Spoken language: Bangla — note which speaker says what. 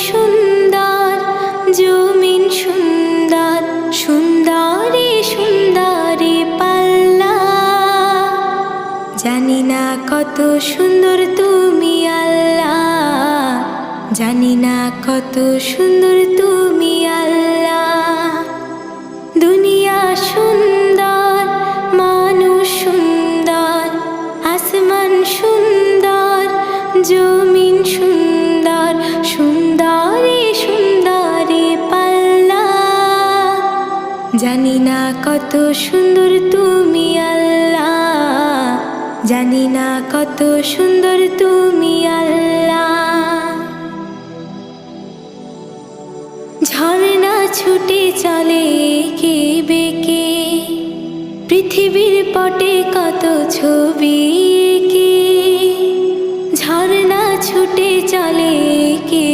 Speaker 1: সুন্দর, জমিন সুন্দর, সুন্দরী সুন্দরী পাল্লা। জানি না কত সুন্দর তুমি আল্লাহ, জানি না কত সুন্দর তুমি আল্লাহ। দুনিয়া সুন্দর, মানুষ সুন্দর, আসমান সুন্দর, জমিন সুন্দর, সুন্দরী সুন্দরী পাল্লা। জানি না কত সুন্দর তুমি আল্লাহ, জানি না কত সুন্দর তুমি আল্লাহ। ঝর্ণা ছুটে চলে কে বেঁকে, পৃথিবীর পটে কত ছবি এঁকে। ঝর্ণা ছুটে চলে কে